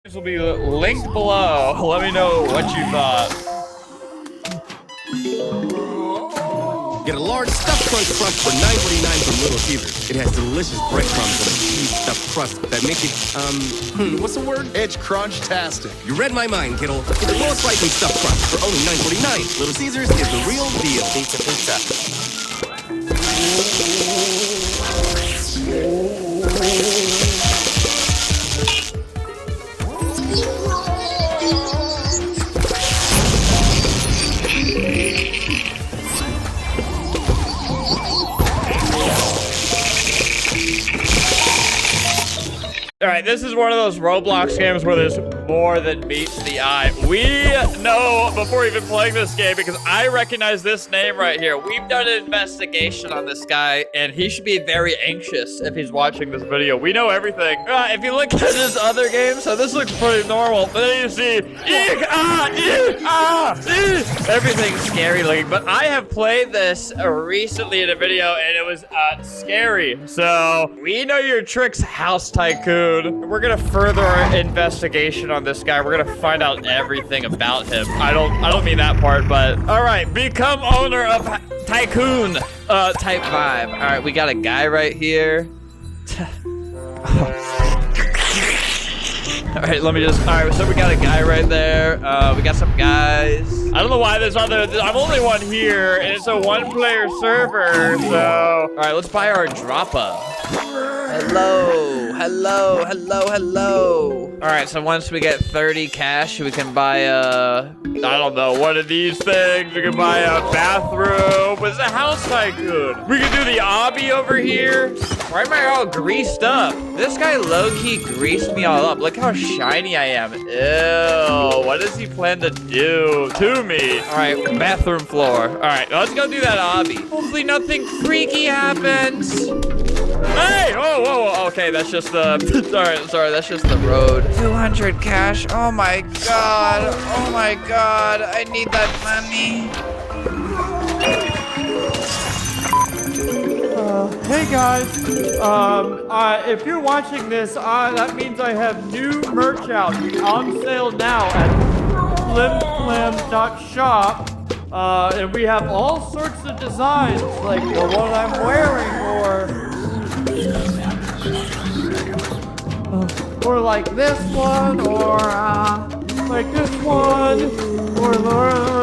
This will be linked below. Let me know what you thought. Get a large stuffed crunch crust for $9.49 from Little Caesars. It has delicious breadcrumbs and a cheese stuffed crust that make it, what's the word? It's crunch-tastic. You read my mind, kiddo. Get the lowest pricing stuffed crust for only $9.49. Little Caesars is the real deal. Pizza, pizza. Alright, this is one of those Roblox games where there's more than meets the eye. We know before even playing this game, because I recognize this name right here. We've done an investigation on this guy, and he should be very anxious if he's watching this video. We know everything. If you look at his other game, so this looks pretty normal, but then you see, everything's scary looking. But I have played this recently in a video, and it was scary. So we know your tricks, House Tycoon. We're gonna further our investigation on this guy. We're gonna find out everything about him. I don't mean that part, but all right, become owner of Tycoon type 5. All right, we got a guy right here. All right, all right, so we got a guy right there. We got some guys. I don't know why there's other, I'm only one here, and it's a 1-player server, so. All right, let's buy our droppa. Hello. All right, so once we get 30 cash, we can buy I don't know, one of these things. We can buy a bathroom. It's a House Tycoon. We can do the obby over here. Why am I all greased up? This guy low-key greased me all up. Look how shiny I am. Ew, what does he plan to do to me? All right, bathroom floor. All right, let's go do that obby. Hopefully nothing freaky happens. Hey! Whoa. Okay, that's just the... sorry, that's just the road. 200 cash. Oh my god. I need that money. Hey guys, if you're watching this, that means I have new merch out on sale now at flimflam.shop. And we have all sorts of designs, like the one I'm wearing, or like this one, or like this one, or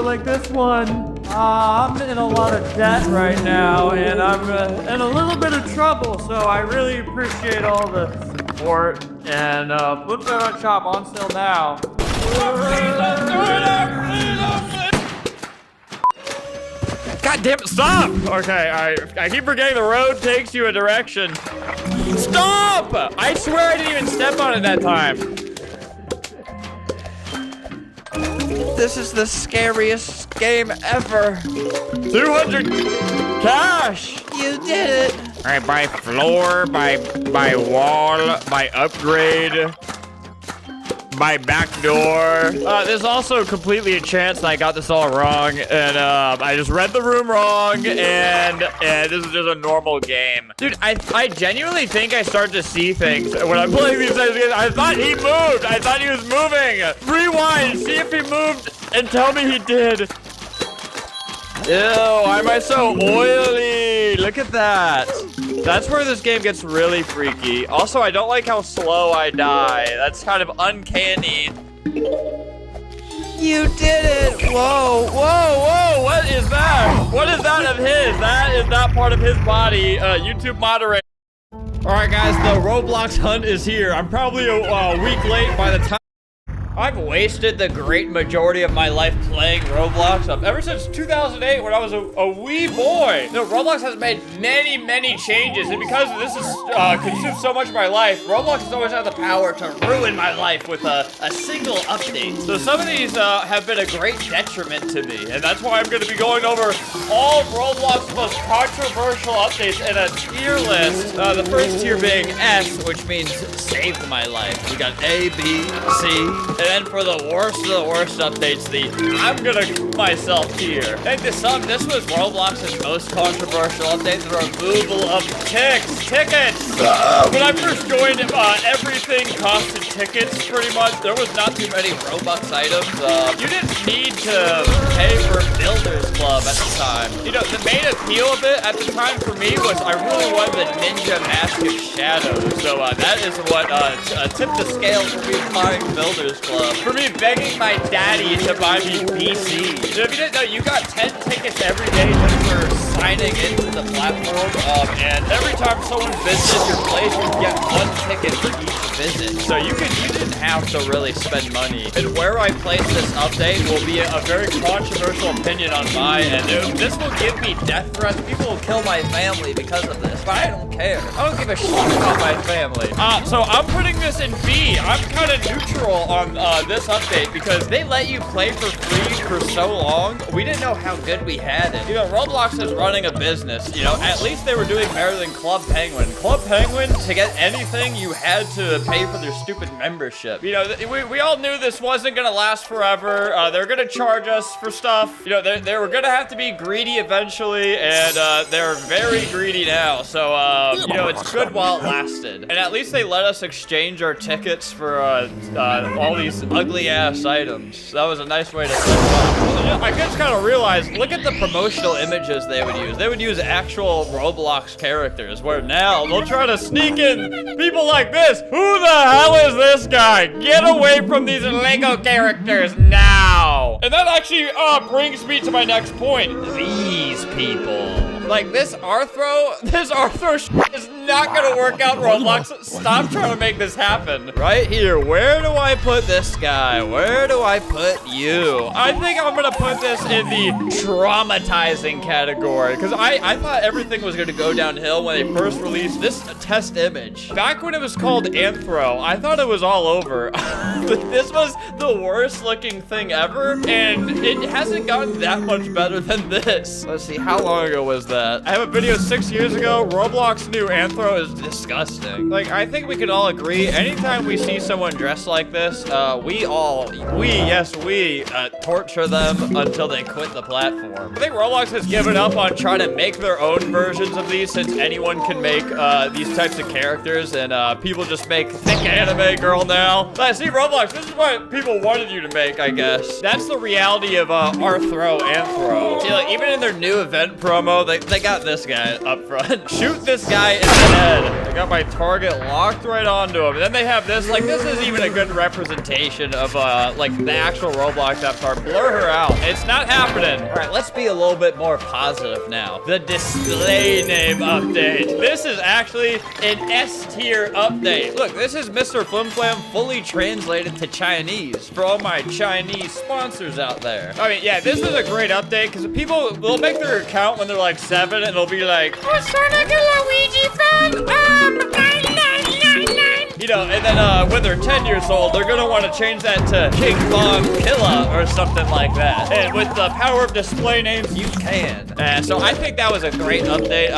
like this one. I'm in a lot of debt right now, and I'm in a little bit of trouble, so I really appreciate all the support. And Flimflam Shop on sale now. God damn it, stop! Okay, I keep forgetting the road takes you a direction. Stop! I swear I didn't even step on it that time. This is the scariest game ever. 200 cash! You did it! Alright, by floor, by wall, by upgrade, by back door. There's also completely a chance that I got this all wrong, and I just read the room wrong, and this is just a normal game. Dude, I genuinely think I start to see things when I'm playing these games. I thought he moved. I thought he was moving. Rewind, see if he moved, and tell me he did. Ew, why am I so oily? Look at that. That's where this game gets really freaky. Also, I don't like how slow I die. That's kind of uncanny. You did it! Whoa, what is that? What is that of his? That is not part of his body. YouTube moderator. All right, guys, the Roblox hunt is here. I'm probably a week late by the time. I've wasted the great majority of my life playing Roblox ever since 2008 when I was a wee boy. No, Roblox has made many changes, and because this has consumed so much of my life, Roblox has always had the power to ruin my life with a single update. So some of these have been a great detriment to me, and that's why I'm going to be going over all of Roblox's most controversial updates in a tier list. The first tier being S, which means saved my life. We got A, B, C, and then for the worst of the worst updates, the I'm gonna myself tier. Take this up. This was Roblox's most controversial update, the removal of tickets. When I first joined, everything costed tickets, pretty much. There was not too many Robux items. You didn't need to pay for Builders Club at the time. You know, the main appeal of it at the time for me was I really wanted the Ninja Mask of Shadows. So that is what tipped the scale for me buying Builders Club. For me begging my daddy to buy me PC. So if you didn't know, you got 10 tickets every day just for signing into the platform. And every time someone visits your place, you get 1 ticket for each visit. So you didn't have to really spend money. And where I place this update will be a very controversial opinion on my end. This will give me death threats. People will kill my family because of this, but I don't care. I don't give a shit about my family. So I'm putting this in B. I'm kind of neutral on this update because they let you play for free for so long. We didn't know how good we had it. You know, Roblox is running a business. You know, at least they were doing better than Club Penguin. Club Penguin, to get anything, you had to pay for their stupid membership. You know, we all knew this wasn't gonna last forever. They're gonna charge us for stuff. You know, they were gonna have to be greedy eventually, and they're very greedy now. So, you know, it's good while it lasted. And at least they let us exchange our tickets for all these ugly-ass items. That was a nice way to set it up. I just kind of realized, look at the promotional images they would use. They would use actual Roblox characters, where now they'll try to sneak in people like this. Who the hell is this guy? Get away from these Lego characters now. And that actually brings me to my next point. These people. Like, this Arthro is not gonna work out, Roblox. Stop trying to make this happen. Right here, where do I put this guy? Where do I put you? I think I'm gonna put this in the traumatizing category, because I thought everything was gonna go downhill when they first released this test image. Back when it was called Anthro, I thought it was all over. But this was the worst looking thing ever, and it hasn't gotten that much better than this. Let's see, how long ago was that? I have a video 6 years ago. Roblox new Anthro is disgusting. Like, I think we could all agree, anytime we see someone dressed like this, we torture them until they quit the platform. I think Roblox has given up on trying to make their own versions of these, since anyone can make these types of characters, and people just make thick anime girl now. But see, Roblox, this is what people wanted you to make, I guess. That's the reality of Arthro Anthro. See, like, even in their new event promo, they got this guy up front. Shoot this guy in the head. I got my target locked right onto him. And then they have this, like, this is even a good representation of, like, the actual Roblox avatar. Blur her out. It's not happening. All right, let's be a little bit more positive now. The display name update. This is actually an S-tier update. Look, this is Mr. Flimflam fully translated to Chinese for all my Chinese sponsors out there. I mean, yeah, this is a great update because people will make their account when they're like 7 and they'll be like, "Oh, Sonic and Luigi fan, 999." You know, and then when they're 10 years old, they're gonna want to change that to King Kong Killa or something like that. And with the power of display names, you can. And so I think that was a great update.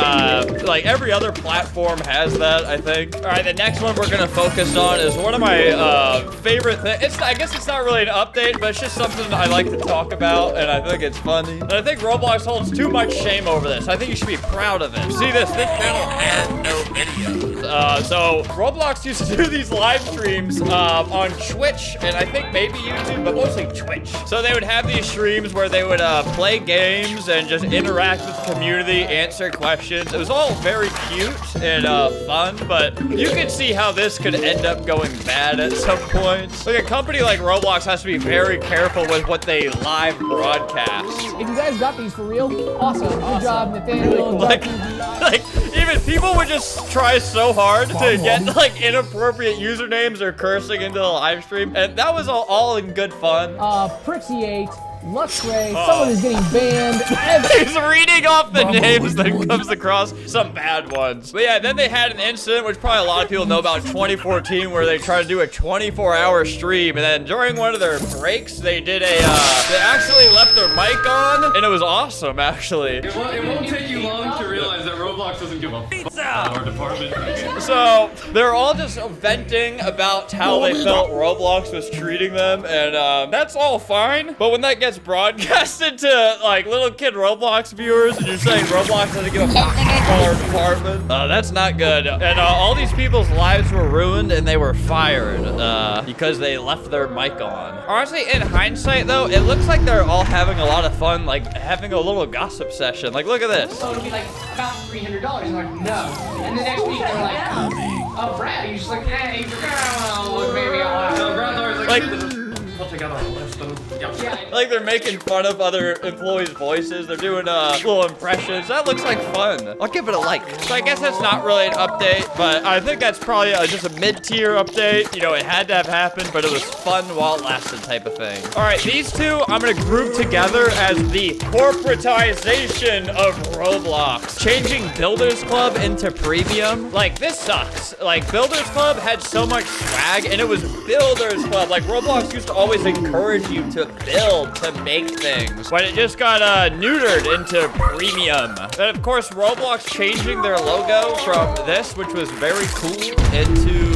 Like every other platform has that, I think. All right, the next one we're gonna focus on is one of my favorite things. I guess it's not really an update, but it's just something I like to talk about, and I think it's funny. And I think Roblox holds too much shame over this. I think you should be proud of it. See this channel has no videos. So Roblox used to do these live streams on Twitch, and I think maybe YouTube, but mostly Twitch. So they would have these streams where they would play games and just interact with the community, answer questions. It was all very cute and fun, but you can see how this could end up going bad at some point. Like, a company like Roblox has to be very careful with what they live broadcast. If you guys got these for real, awesome. Good job, Nathaniel. Like, even people would just try so hard to get, like, inappropriate usernames or cursing into the live stream, and that was all in good fun. Prixie8, Luxray, someone is getting banned. He's reading off the names that comes across some bad ones. But yeah, then they had an incident, which probably a lot of people know about, 2014, where they tried to do a 24-hour stream, and then during one of their breaks, they did they actually left their mic on, and it was awesome, actually. It won't take you long to realize that Roblox doesn't give a pizza. Our department. So they're all just venting about how they felt Roblox was treating them, and that's all fine. But when that gets broadcasted to like little kid Roblox viewers, and you're saying Roblox doesn't give a fuck about our department, that's not good. And all these people's lives were ruined, and they were fired because they left their mic on. Honestly, in hindsight, though, it looks like they're all having a lot of fun, like having a little gossip session. Like, look at this. So it'll be like about $300. I'm like, no. And the next week they're like, oh, Brad, he's just like, hey, well, maybe I'll have Like, I'll take out our list and yeah. like they're making fun of other employees' voices. They're doing little impressions. That looks like fun. I'll give it a like. So I guess that's not really an update, but I think that's probably just a mid-tier update. You know, it had to have happened, but it was fun while it lasted type of thing. All right, these two I'm gonna group together as the corporatization of Roblox. Changing Builders Club into premium. Like, this sucks. Like, Builders Club had so much swag, and it was Builders Club. Like, Roblox used to always encourage you to build, to make things, but it just got neutered into premium. And of course, Roblox changing their logo from this, which was very cool, into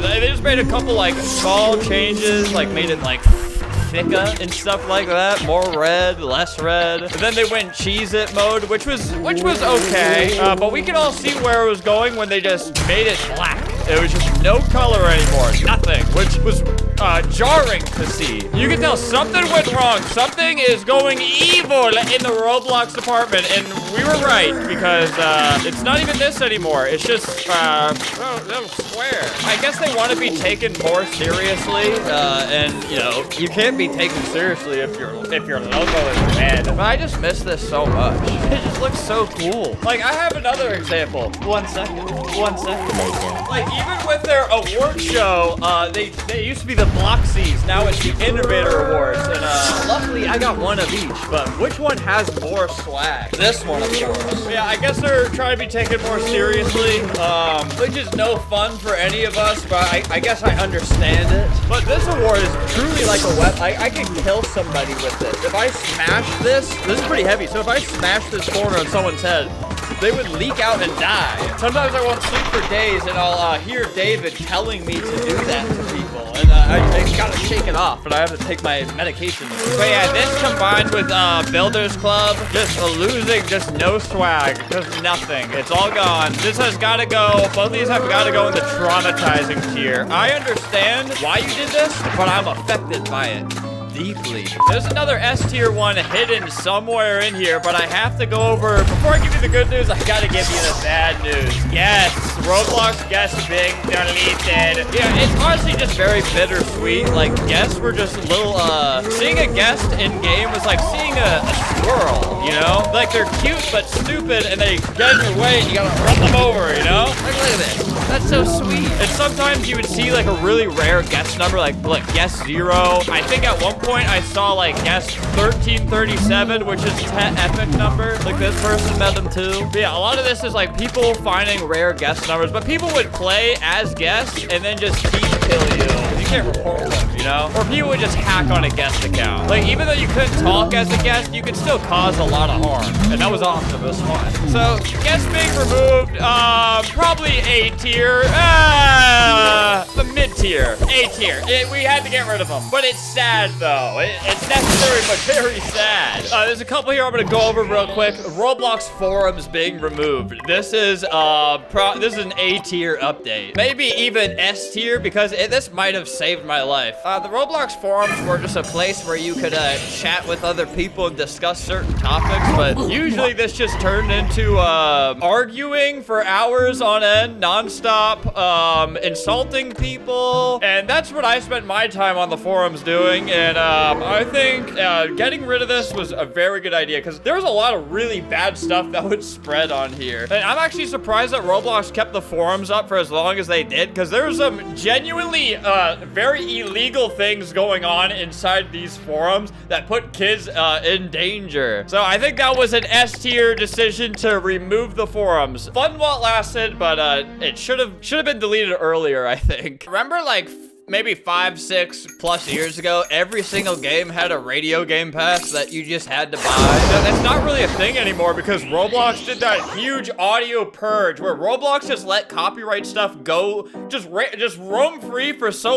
they just made a couple like small changes, like made it like thicker and stuff like that, more red, less red. And then they went Cheez-It mode, which was okay, but we could all see where it was going when they just made it black. It was just no color anymore, nothing, which was jarring to see. You can tell something went wrong. Something is going evil in the Roblox department, and we were right, because it's not even this anymore. It's just square. I guess they want to be taken more seriously, and you know, you can't be taken seriously if your logo is red. But I just miss this so much. It just looks so cool. Like, I have another example. One second. Like, even with their award show, they used to be the Bloxies. Now it's the Innovator Awards, and luckily I got one of each. But which one has more swag? This one, of course. Yeah, I guess they're trying to be taken more seriously, which is no fun for any of us. But I guess I understand it. But this award is truly like a weapon. I could kill somebody with this. If I smash this is pretty heavy. So if I smash this corner on someone's head, they would leak out and die. Sometimes I won't sleep for days, and I'll hear David telling me to do that to people, and I gotta shake it off, and I have to take my medication. But yeah, this combined with Builders Club, just losing, just no swag, just nothing. It's all gone. This has gotta go. Both of these have gotta go in the traumatizing tier. I understand why you did this, but I'm affected by it deeply. There's another S tier one hidden somewhere in here, but I have to go over, before I give you the good news, I gotta give you the bad news. Yes, Roblox guests being deleted. Yeah, it's honestly just very bittersweet. Like, guests were just little, seeing a guest in game was like seeing a squirrel, you know? Like, they're cute but stupid, and they get in your way, and you gotta run them over, you know? Like, look at this. That's so sweet. And sometimes you would see like a really rare guest number, like guest 0. I think at one point I saw like guest 1337, which is a epic number. Like, this person met them too. But yeah, a lot of this is like people finding rare guest numbers, but people would play as guests and then just kill you. You can't report them, you know? Or people would just hack on a guest account. Like, even though you couldn't talk as a guest, you could still cause a lot of harm. And that was awesome. It was fun. So, guests being removed, probably A tier. The mid tier. A tier. We had to get rid of them. But it's sad, though. It's necessary, but very sad. There's a couple here I'm going to go over real quick. Roblox forums being removed. This is an A tier update. Maybe even S tier, because this might have saved my life. The Roblox forums were just a place where you could chat with other people and discuss certain topics, but usually this just turned into arguing for hours on end, non-stop, insulting people, and that's what I spent my time on the forums doing. And I think getting rid of this was a very good idea, because there was a lot of really bad stuff that would spread on here. And I'm actually surprised that Roblox kept the forums up for as long as they did, because there was some genuinely very illegal things going on inside these forums that put kids in danger. So I think that was an S tier decision to remove the forums. Fun while it lasted, but it should have been deleted earlier, I think. Remember, like, maybe 5, 6 plus years ago, every single game had a radio game pass that you just had to buy. That's not really a thing anymore because Roblox did that huge audio purge where Roblox just let copyright stuff go, just roam free for so long.